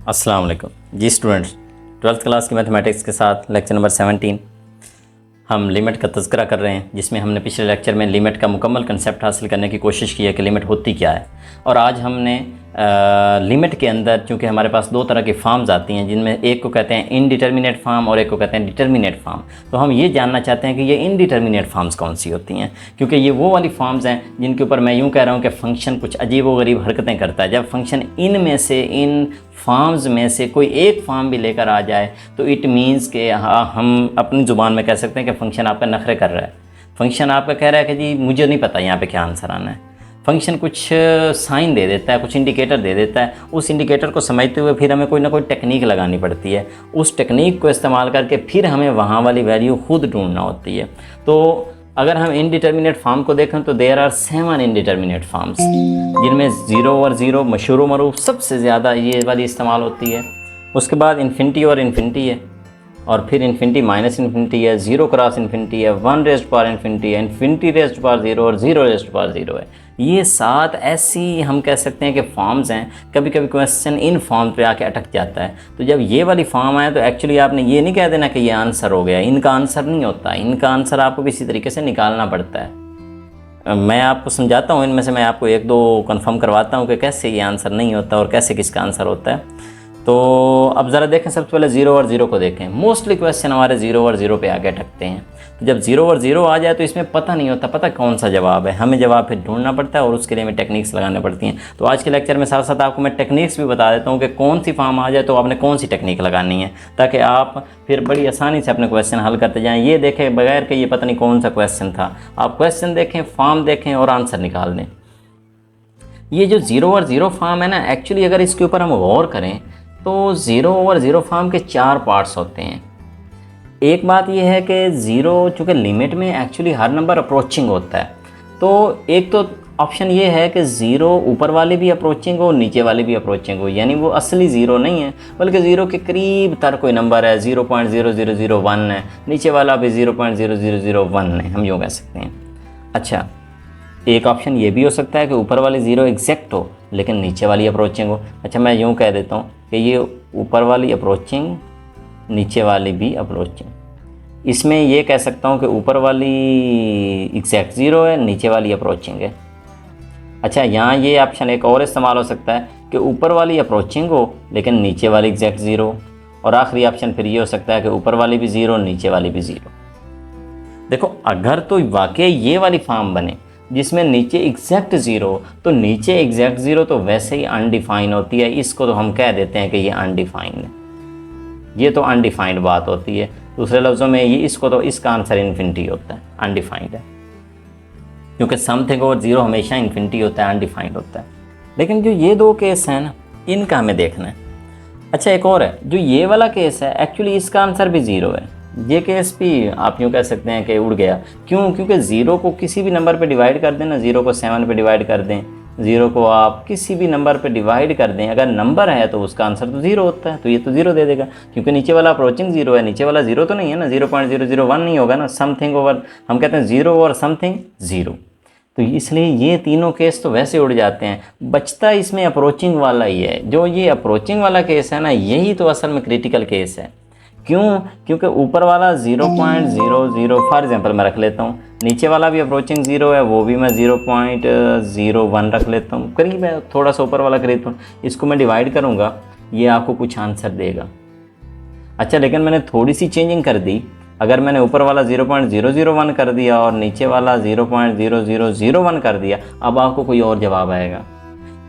अस्सलाम वालेकुम जी students, 12th class की मैथमेटिक्स के साथ लेक्चर नंबर 17 हम लिमिट का तज़किरा कर रहे हैं, जिसमें हमने पिछले लेक्चर में लिमिट का मुकम्मल कंसेप्ट हासिल करने की कोशिश की है कि लिमिट होती क्या है। और आज हमने लिमिट के अंदर, चूँकि हमारे पास दो तरह की फॉर्म्स आती हैं, जिनमें एक को कहते हैं इनडिटर्मिनेट फॉर्म और एक को कहते हैं डिटर्मिनेट फॉर्म। तो हम ये जानना चाहते हैं कि ये इनडिटर्मिनेट फॉर्म्स कौन सी होती हैं, क्योंकि ये वो वाली फॉर्म्स हैं जिनके ऊपर मैं यूँ कह रहा हूँ कि फ़ंक्शन कुछ अजीब व गरीब हरकतें करता है। जब फंक्शन इनमें से, इन फॉर्म्स में से कोई एक फॉर्म भी लेकर आ जाए तो इट मीन्स कि हम अपनी ज़ुबान में कह सकते हैं कि फ़ंक्शन आपका नखरे कर रहा है। फंक्शन आपका कह रहा है कि जी मुझे नहीं पता यहाँ पे क्या आंसर आना है। फंक्शन कुछ साइन दे देता है, कुछ इंडिकेटर दे देता है। उस इंडिकेटर को समझते हुए फिर हमें कोई ना कोई टेक्निक लगानी पड़ती है। उस टेक्निक को इस्तेमाल करके फिर हमें वहाँ वाली वैल्यू खुद ढूंढना होती है। तो अगर हम इनडिटर्मिनेट फॉर्म को देखें तो देयर आर 7 इनडिटर्मिनेट फॉर्म्स, जिनमें 0 और 0 मशहूर मरूफ सबसे ज़्यादा ये वाली इस्तेमाल होती है। उसके बाद इन्फिनिटी और इन्फिनिटी है, और फिर इन्फिनिटी माइनस इन्फिनिटी है, 0 क्रॉस इन्फिनिटी है, 1 रेज़्ड पावर इन्फिनिटी है, इन्फिनिटी रेज़्ड पावर 0 और 0 रेज़्ड पावर 0 है। ये 7 ऐसी हम कह सकते हैं कि फॉर्म्स हैं। कभी कभी क्वेश्चन इन फॉर्म पे आके अटक जाता है। तो जब ये वाली फॉर्म आए तो एक्चुअली आपने ये नहीं कह देना कि ये आंसर हो गया। इनका आंसर नहीं होता, इनका आंसर आपको किसी तरीके से निकालना पड़ता है। मैं आपको समझाता हूँ, इनमें से मैं आपको एक दो कंफर्म करवाता हूँ कि कैसे ये आंसर नहीं होता और कैसे किसका आंसर होता है। तो अब ज़रा देखें, सबसे पहले 0 और 0 को देखें। मोस्टली क्वेश्चन हमारे 0 और 0 पे आके अटकते हैं। तो जब 0 और 0 आ जाए तो इसमें पता नहीं होता, पता कौन सा जवाब है। हमें जवाब फिर ढूंढना पड़ता है और उसके लिए हमें टेक्निक्स लगानी पड़ती हैं। तो आज के लेक्चर में साथ साथ आपको मैं टेक्निक्स भी बता देता हूँ कि कौन सी फॉर्म आ जाए तो आपने कौन सी टेक्निक लगानी है, ताकि आप फिर बड़ी आसानी से अपने क्वेश्चन हल करते जाएँ। ये देखें बगैर कि ये पता नहीं कौन सा क्वेश्चन था, आप क्वेश्चन देखें, फॉर्म देखें और आंसर निकाल दें। ये जो 0 और 0 फॉर्म है ना, एक्चुअली अगर इसके ऊपर हम गौर करें तो 0 और 0 फॉर्म के 4 पार्ट्स होते हैं। एक बात यह है कि 0 चूँकि लिमिट में एक्चुअली हर नंबर अप्रोचिंग होता है, तो एक तो ऑप्शन ये है कि 0 ऊपर वाले भी अप्रोचिंग हो, नीचे वाले भी अप्रोचिंग हो, यानी वो असली 0 नहीं है बल्कि 0 के करीब तर कोई नंबर है, 0.0001 है, नीचे वाला भी 0.0001 है, हम यूँ कह सकते हैं। अच्छा, एक ऑप्शन ये भी हो सकता है कि ऊपर वाली 0 एग्जैक्ट हो लेकिन नीचे वाली अप्रोचिंग हो। अच्छा, मैं यूँ कह देता हूँ कि ये ऊपर वाली अप्रोचिंग, नीचे वाली भी अप्रोचिंग। इसमें ये कह सकता हूँ कि ऊपर वाली एग्जैक्ट 0 है, नीचे वाली अप्रोचिंग है। अच्छा, यहाँ ये ऑप्शन एक और इस्तेमाल हो सकता है कि ऊपर वाली अप्रोचिंग हो लेकिन नीचे वाली एग्जैक्ट 0। और आखिरी ऑप्शन फिर ये हो सकता है कि ऊपर वाली भी 0, नीचे वाली भी 0। देखो, अगर तो वाकई ये वाली फॉर्म बने जिसमें नीचे एग्जैक्ट 0, तो नीचे एग्जैक्ट 0 तो वैसे ही अनडिफाइन होती है। इसको तो हम कह देते हैं कि ये अनडिफाइंड है। ये तो अनडिफाइंड बात होती है। दूसरे लफ्ज़ों में ये इसको तो इसका आंसर इन्फिनिटी होता है, अनडिफाइंड है, क्योंकि समथिंग और 0 हमेशा इन्फिनिटी होता है, अनडिफाइंड होता है। लेकिन जो ये दो केस हैं ना, इनका हमें देखना है। अच्छा, एक और है, जो ये वाला केस है एक्चुअली इसका आंसर भी 0 है। ये केस भी आप यूँ कह सकते हैं कि उड़ गया। क्यों? क्योंकि 0 को किसी भी नंबर पे डिवाइड कर दें ना, 0 को 7 पे डिवाइड कर दें, 0 को आप किसी भी नंबर पे डिवाइड कर दें, अगर नंबर है तो उसका आंसर तो 0 होता है। तो ये तो 0 दे देगा, क्योंकि नीचे वाला अप्रोचिंग 0 है, नीचे वाला 0 तो नहीं है ना, 0.001 नहीं होगा ना। समथिंग ओवर, हम कहते हैं 0 और समथिंग 0। तो इसलिए ये तीनों केस तो वैसे उड़ जाते हैं। बचता इसमें अप्रोचिंग वाला ही है। जो ये अप्रोचिंग वाला केस है ना, यही तो असल में क्रिटिकल केस है। क्यों? क्योंकि ऊपर वाला 0.00 फॉर एग्जांपल मैं रख लेता हूँ, नीचे वाला भी अप्रोचिंग 0 है, वो भी मैं 0.01 रख लेता हूँ, करीब है, थोड़ा सा ऊपर वाला करीब। तो इसको मैं डिवाइड करूँगा, ये आपको कुछ आंसर देगा। अच्छा, लेकिन मैंने थोड़ी सी चेंजिंग कर दी। अगर मैंने ऊपर वाला 0.001 कर दिया और नीचे वाला 0.0001 कर दिया, अब आपको कोई और जवाब आएगा।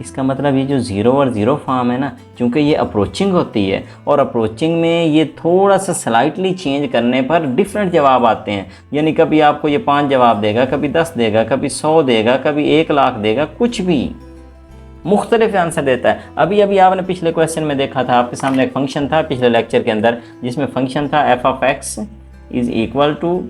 इसका मतलब ये जो 0 और 0 फॉर्म है ना, चूँकि ये अप्रोचिंग होती है और अप्रोचिंग में ये थोड़ा सा स्लाइटली चेंज करने पर डिफरेंट जवाब आते हैं। यानी कभी आपको ये 5 जवाब देगा, कभी 10 देगा, कभी 100 देगा, कभी 1 लाख देगा, कुछ भी मुख्तलिफ आंसर देता है। अभी अभी आपने पिछले क्वेश्चन में देखा था, आपके सामने एक फंक्शन था पिछले लेक्चर के अंदर, जिसमें फंक्शन था f(x) is equal to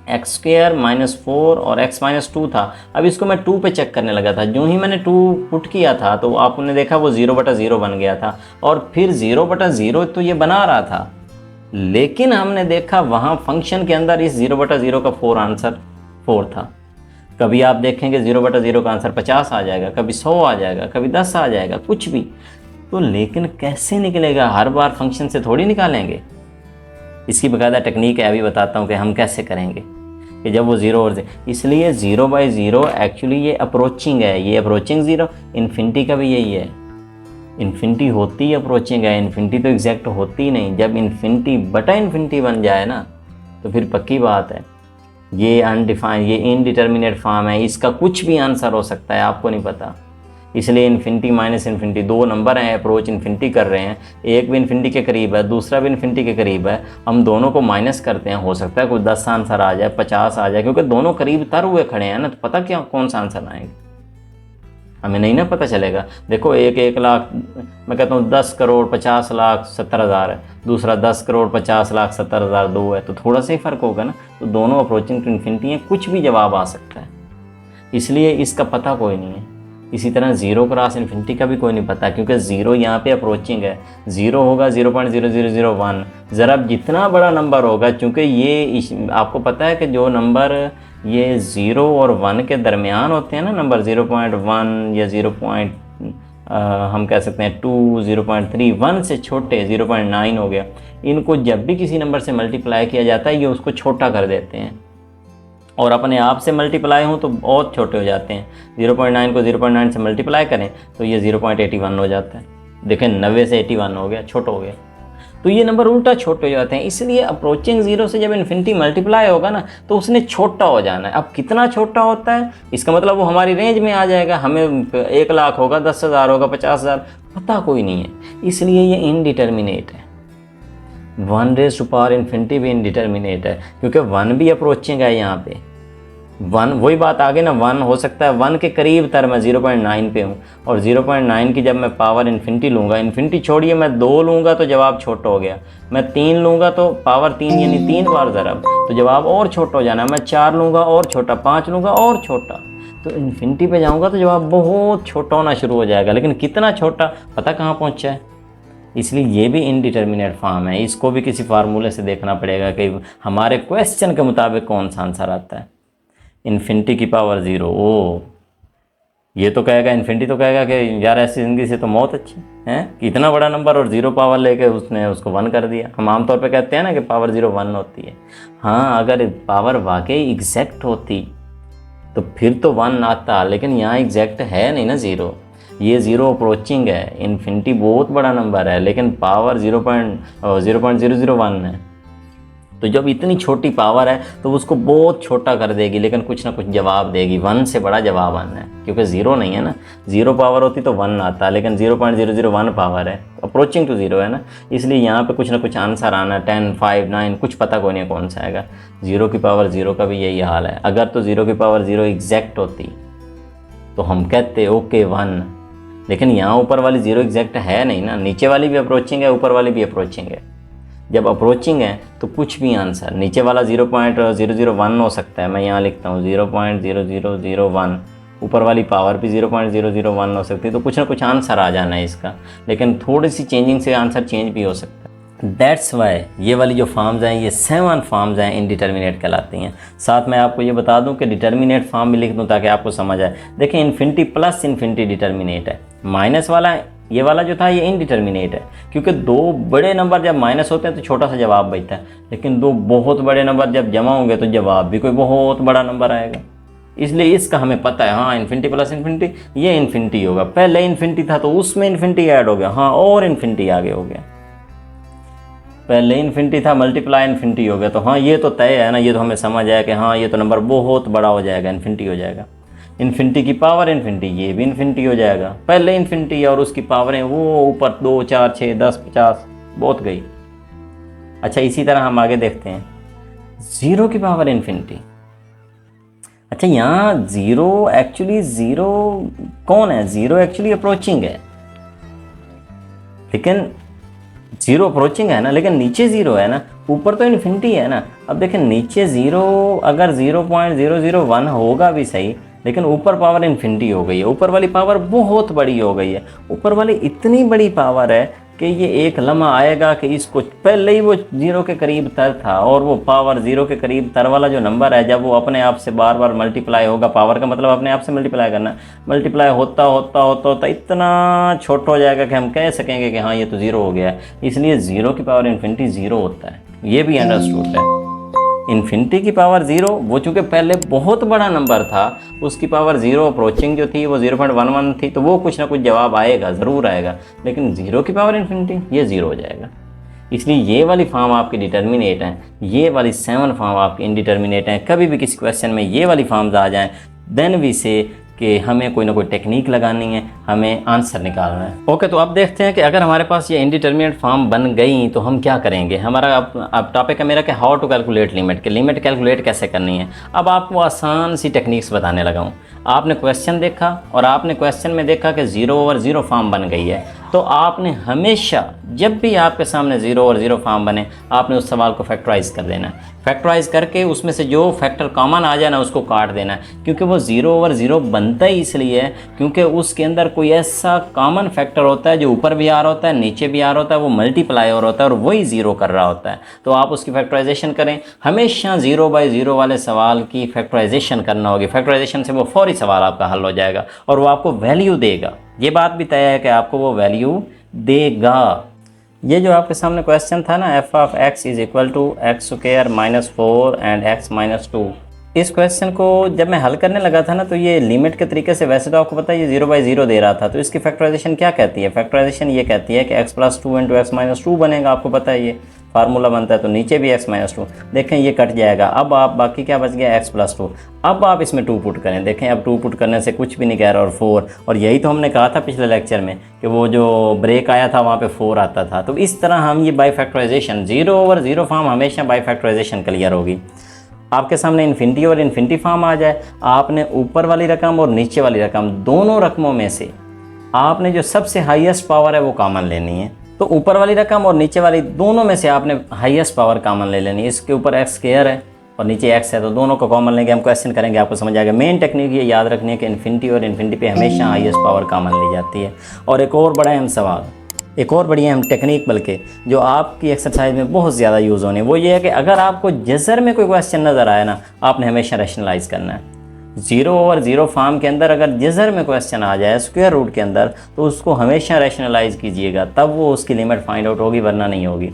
x² - 4 और x - 2 था। अब इसको मैं 2 पे चेक करने लगा था। जो ही मैंने 2 पुट किया था तो आपने देखा वो 0/0 बन गया था, और फिर 0/0 तो ये बना रहा था, लेकिन हमने देखा वहाँ फंक्शन के अंदर इस 0/0 का 4 आंसर 4 था। कभी आप देखेंगे 0/0 का आंसर 50 आ जाएगा, कभी 100 आ जाएगा, कभी 10 आ जाएगा, कुछ भी। तो लेकिन कैसे निकलेगा, हर बार फंक्शन से थोड़ी निकालेंगे। इसकी बकायदा टेक्निक है, अभी बताता हूँ कि हम कैसे करेंगे कि जब वो ज़ीरो और इसलिए 0/0 एक्चुअली ये अप्रोचिंग है, ये अप्रोचिंग ज़ीरो। इन्फिनिटी का भी यही है, इन्फिनिटी होती ही अप्रोचिंग है, इन्फिनिटी तो एग्जैक्ट होती ही नहीं। जब इन्फिनिटी बटा इन्फिनिटी बन जाए ना तो फिर पक्की बात है ये अनडिफाइंड, ये इनडिटर्मिनेट फॉर्म है, इसका कुछ भी आंसर हो सकता है, आपको नहीं पता। इसलिए इन्फिनिटी माइनस इन्फिनिटी, दो नंबर हैं, अप्रोच इन्फिनिटी कर रहे हैं, एक भी इन्फिनिटी के करीब है, दूसरा भी इन्फिनिटी के करीब है, हम दोनों को माइनस करते हैं, हो सकता है कुछ 10 आंसर आ जाए, 50 आ जाए, क्योंकि दोनों करीब तर हुए खड़े हैं ना, तो पता क्या कौन सा आंसर आएगा, हमें नहीं ना पता चलेगा। देखो 1 लाख, मैं कहता हूँ 10,50,70,000 है, दूसरा 10,50,70,002 है, तो थोड़ा सा ही फ़र्क होगा ना। तो दोनों अप्रोचिंग टू इन्फिनिटी हैं, कुछ भी जवाब आ सकता है, इसलिए इसका पता कोई नहीं है। इसी तरह 0 क्रॉस इन्फिनिटी का भी कोई नहीं पता, क्योंकि 0 यहाँ पे अप्रोचिंग है, 0 होगा 0.0001। ज़रा जितना बड़ा नंबर होगा, चूँकि ये आपको पता है कि जो नंबर ये 0 और 1 के दरमियान होते हैं ना, नंबर 0.1 या 0. हम कह सकते हैं 2, 0.3, 1 से छोटे 0.9 हो गया, इनको जब भी किसी नंबर से मल्टीप्लाई किया जाता है ये उसको छोटा कर देते हैं, और अपने आप से मल्टीप्लाई हों तो बहुत छोटे हो जाते हैं। 0.9 को 0.9 से मल्टीप्लाई करें तो ये 0.81 हो जाता है। देखें 90 से 81 हो गया, छोटा हो गया। तो ये नंबर उल्टा छोटे हो जाते हैं, इसलिए अप्रोचिंग 0 से जब इन्फिनिटी मल्टीप्लाई होगा ना तो उसने छोटा हो जाना है। अब कितना छोटा होता है, इसका मतलब वो हमारी रेंज में आ जाएगा, हमें 1 लाख होगा, 10,000 होगा, 50,000, पता कोई नहीं है, इसलिए ये इनडिटर्मिनेट है। 1 रेज़ टू पावर इन्फिनिटी भी इनडिटर्मिनेट है, क्योंकि 1 भी अप्रोचिंग है यहाँ पे। 1 वही बात आगे ना, 1 हो सकता है 1 के करीब तर मैं 0.9 पे हूँ, और 0.9 की जब मैं पावर इन्फिनिटी लूँगा, इन्फिनिटी छोड़िए मैं 2 लूँगा तो जवाब छोटा हो गया, मैं 3 लूँगा तो पावर 3 यानी 3 बार ज़रब तो जवाब और छोटा हो जाना, मैं 4 लूँगा और छोटा, 5 लूँगा और छोटा, तो इन्फिनिटी पे जाऊँगा तो जवाब बहुत छोटा होना शुरू हो जाएगा, लेकिन कितना छोटा पता कहाँ पहुँचा है। इसलिए ये भी इनडिटर्मिनेट फॉर्म है, इसको भी किसी फार्मूले से देखना पड़ेगा कि हमारे क्वेश्चन के मुताबिक कौन सा आंसर आता है। इन्फिनिटी की पावर 0, ओ ये तो कहेगा, इन्फिनिटी तो कहेगा कि यार ऐसी ज़िंदगी से तो मौत अच्छी है कि इतना बड़ा नंबर और 0 पावर लेके उसने उसको 1 कर दिया। हम आमतौर पे कहते हैं ना कि पावर 0 1 होती है। हाँ, अगर पावर वाकई एग्जैक्ट होती तो फिर तो 1 आता, लेकिन यहाँ एग्जैक्ट है नहीं ना 0, ये 0 अप्रोचिंग है, इन्फिनिटी बहुत बड़ा नंबर है, लेकिन पावर 0.001 है। तो जब इतनी छोटी पावर है तो उसको बहुत छोटा कर देगी, लेकिन कुछ ना कुछ जवाब देगी, 1 से बड़ा जवाब आना है, क्योंकि 0 नहीं है ना। 0 पावर होती तो 1 आता, लेकिन 0.001 पावर है, अप्रोचिंग टू 0 है ना, इसलिए यहाँ पे कुछ ना कुछ आंसर आना है, 10, 5, 9, कुछ पता कोई नहीं कौन सा आएगा। 0 की पावर 0 का भी यही हाल है। अगर तो 0 की पावर 0 एग्जैक्ट होती तो हम कहते ओके 1, लेकिन यहाँ ऊपर वाली 0 एग्जैक्ट है नहीं ना, नीचे वाली भी अप्रोचिंग है, ऊपर वाली भी अप्रोचिंग है। जब अप्रोचिंग है तो कुछ भी आंसर, नीचे वाला 0.001 हो सकता है, मैं यहाँ लिखता हूँ 0.0001, ऊपर वाली पावर भी 0.001 हो सकती है, तो कुछ ना कुछ आंसर आ जाना है इसका, लेकिन थोड़ी सी चेंजिंग से आंसर चेंज भी हो सकता है। दैट्स वाई ये वाली जो फॉर्म्स हैं, ये 7 फॉर्म्स हैं, इनडिटर्मिनेट कहलाती हैं। साथ में आपको ये बता दूं कि डिटर्मिनेट फॉर्म भी लिख दूं ताकि आपको समझ आए। देखें, इन्फिनिटी प्लस इन्फिनिटी डिटर्मिनेट है, माइनस वाला ये वाला जो था ये इनडिटर्मिनेट है, क्योंकि 2 बड़े नंबर जब माइनस होते हैं तो छोटा सा जवाब बचता है, लेकिन 2 बहुत बड़े नंबर जब जमा होंगे तो जवाब भी कोई बहुत बड़ा नंबर आएगा। इसलिए इसका हमें पता है, हाँ इन्फिनिटी प्लस इन्फिनिटी ये इन्फिनिटी होगा, पहले इन्फिनिटी था तो उसमें इन्फिनिटी ऐड हो गया, हाँ और इन्फिनिटी आगे हो गया, पहले इन्फिनिटी था मल्टीप्लाई इन्फिनिटी हो गया, तो हाँ ये तो तय है ना, ये तो हमें समझ आया कि हाँ ये तो नंबर बहुत बड़ा हो जाएगा, इन्फिनिटी हो जाएगा। इन्फिनिटी की पावर इन्फिनिटी, ये भी इन्फिनिटी हो जाएगा, पहले इन्फिनिटी और उसकी पावरें वो ऊपर 2, 4, 6, 10, 50 बहुत गई। अच्छा, इसी तरह हम आगे देखते हैं 0 की पावर इन्फिनिटी। अच्छा, यहाँ 0 एक्चुअली 0 कौन है, 0 एक्चुअली अप्रोचिंग है, लेकिन 0 अप्रोचिंग है ना, लेकिन नीचे 0 है ना, ऊपर तो इन्फिनिटी है ना। अब देखें नीचे 0 अगर 0.001 होगा भी सही, लेकिन ऊपर पावर इन्फिनिटी हो गई है, ऊपर वाली पावर बहुत बड़ी हो गई है, ऊपर वाली इतनी बड़ी पावर है कि ये एक लम्हा आएगा कि इसको पहले ही वो 0 के करीब तर था, और वो पावर 0 के करीब तर वाला जो नंबर है, जब वो अपने आप से बार बार मल्टीप्लाई होगा, पावर का मतलब अपने आप से मल्टीप्लाई करना, मल्टीप्लाई होता होता होता होता इतना छोटा हो जाएगा कि हम कह सकेंगे कि हाँ ये तो 0 हो गया है। इसलिए 0 की पावर इन्फिनिटी 0 होता है, ये भी अंडरस्टूड है। इन्फिनिटी की पावर 0, वो चूँकि पहले बहुत बड़ा नंबर था, उसकी पावर 0 अप्रोचिंग जो थी वो 0.11 थी, तो वो कुछ ना कुछ जवाब आएगा, ज़रूर आएगा। लेकिन 0 की पावर इन्फिनिटी ये 0 हो जाएगा। इसलिए ये वाली फॉर्म आपकी डिटर्मिनेट है, ये वाली 7 फॉर्म आपकी इनडिटर्मिनेट हैं। कभी भी किसी क्वेश्चन में ये वाली फॉर्म्स आ जाएँ, देन वी से कि हमें कोई ना कोई टेक्निक लगानी है, हमें आंसर निकालना है। ओके, तो अब देखते हैं कि अगर हमारे पास ये इनडिटर्मिनेट फॉर्म बन गई तो हम क्या करेंगे। हमारा अब टॉपिक है मेरा कि हाउ टू कैलकुलेट लिमिट, कि लिमिट कैलकुलेट कैसे करनी है। अब आपको आसान सी टेक्निक्स बताने लगा हूँ। आपने क्वेश्चन देखा और आपने क्वेश्चन में देखा कि 0/0 फॉर्म बन गई है, तो आपने हमेशा जब भी आपके सामने 0/0 फॉर्म बने, आपने उस सवाल को फैक्टराइज कर देना है। फैक्टराइज करके उसमें से जो फैक्टर कॉमन आ जाए ना, उसको काट देना है। क्योंकि वो 0/0 बनता ही इसलिए है क्योंकि उसके अंदर कोई ऐसा कॉमन फैक्टर होता है जो ऊपर भी आ रहा होता है, नीचे भी आ रहा होता है, वो मल्टीप्लाई हो रहा होता है और वही 0 कर रहा होता है। तो आप उसकी फैक्टराइजेशन करें। हमेशा 0/0 वाले सवाल की फैक्टराइजेशन करना होगी। फैक्टराइजेशन से वो फौरी सवाल आपका हल हो जाएगा और वो आपको वैल्यू देगा। ये बात भी तय है कि आपको वो वैल्यू देगा। ये जो आपके सामने क्वेश्चन था ना, f(x) = x² - 4 एंड x - 2, इस क्वेश्चन को जब मैं हल करने लगा था ना, तो ये लिमिट के तरीके से, वैसे तो आपको पता है ये 0/0 दे रहा था, तो इसकी फैक्टराइजेशन क्या कहती है। फैक्टराइजेशन ये कहती है कि x + 2 × x - 2 बनेगा। आपको पता है ये फार्मूला बनता है, तो नीचे भी x - 2, देखें ये कट जाएगा। अब आप बाकी क्या बच गया, x + 2। अब आप इसमें 2 पुट करें, देखें अब 2 पुट करने से कुछ भी नहीं कह रहा, और 4, और यही तो हमने कहा था पिछले लेक्चर में कि वो जो ब्रेक आया था वहाँ पे 4 आता था। तो इस तरह हम ये बाई फैक्टराइजेशन 0/0 फॉर्म हमेशा बाई फैक्टराइजेशन क्लियर होगी। आपके सामने इन्फिनिटी और इन्फिनिटी फॉर्म आ जाए, आपने ऊपर वाली रकम और नीचे वाली रकम दोनों रकमों में से आपने जो सबसे हाईएस्ट पावर है वो कॉमन लेनी है। तो ऊपर वाली रकम और नीचे वाली दोनों में से आपने हाईएस्ट पावर कॉमन ले लेनी है। इसके ऊपर x² है और नीचे x है, तो दोनों को कॉमन लेंगे। हम क्वेश्चन करेंगे, आपको समझ आएगा। मेन टेक्निक ये याद रखनी है कि इन्फिनिटी और इन्फिनिटी पे हमेशा हाईएस्ट पावर कॉमन ली जाती है। और एक और बड़ा अहम सवाल, एक और बड़ी अहम टेक्निक बल्कि जो आपकी एक्सरसाइज में बहुत ज़्यादा यूज़ होनी है, वो ये है कि अगर आपको जज़र में कोई क्वेश्चन नज़र आए ना, आपने हमेशा रैशनलाइज करना है। 0/0 फॉर्म के अंदर अगर जज़र में क्वेश्चन आ जाए स्क्वायर रूट के अंदर, तो उसको हमेशा रैशनलाइज कीजिएगा, तब वो उसकी लिमिट फाइंड आउट होगी, वरना नहीं होगी।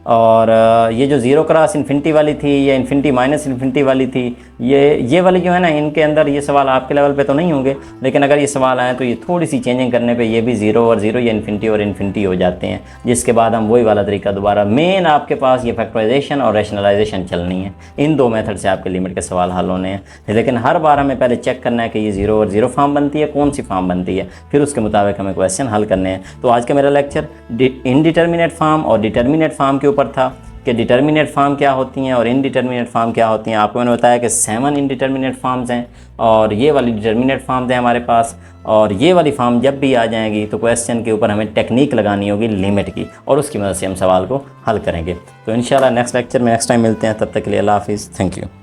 और ये जो 0x∞ वाली थी या इन्फिनिटी माइनस इन्फिनिटी वाली थी, ये वाली जो है ना, इनके अंदर ये सवाल आपके लेवल पे तो नहीं होंगे, लेकिन अगर ये सवाल आए तो ये थोड़ी सी चेंजिंग करने पे ये भी 0/0 या इन्फिनिटी और इन्फिनिटी हो जाते हैं, जिसके बाद हम वही वाला तरीका दोबारा, मेन आपके पास ये फैक्टराइजेशन और रैशनलाइजेशन चलनी है। इन दो मेथड से आपके लिमिट के सवाल हल होने हैं, लेकिन हर बार हमें पहले चेक करना है कि ये 0/0 फॉर्म बनती है, कौन सी फॉर्म बनती है, फिर उसके मुताबिक हमें क्वेश्चन हल करने हैं। तो आज का मेरा लेक्चर इनडिटर्मिनेट फॉर्म और डिटर्मिनेट फॉर्म के ऊपर था कि डिटर्मिनेट फॉर्म क्या होती हैं और इनडिटर्मिनेट फॉर्म क्या होती हैं। आपको मैंने बताया कि 7 इनडिटर्मिनेट फॉर्म्स हैं और ये वाली डिटर्मिनेट फॉर्म्स हैं हमारे पास, और ये वाली फॉर्म जब भी आ जाएंगी तो क्वेश्चन के ऊपर हमें टेक्निक लगानी होगी लिमिट की, और उसकी मदद से हम सवाल को हल करेंगे। तो इंशाल्लाह नेक्स्ट लेक्चर में नेक्स्ट टाइम मिलते हैं, तब तक के लिए अल्लाह हाफिज़, थैंक यू।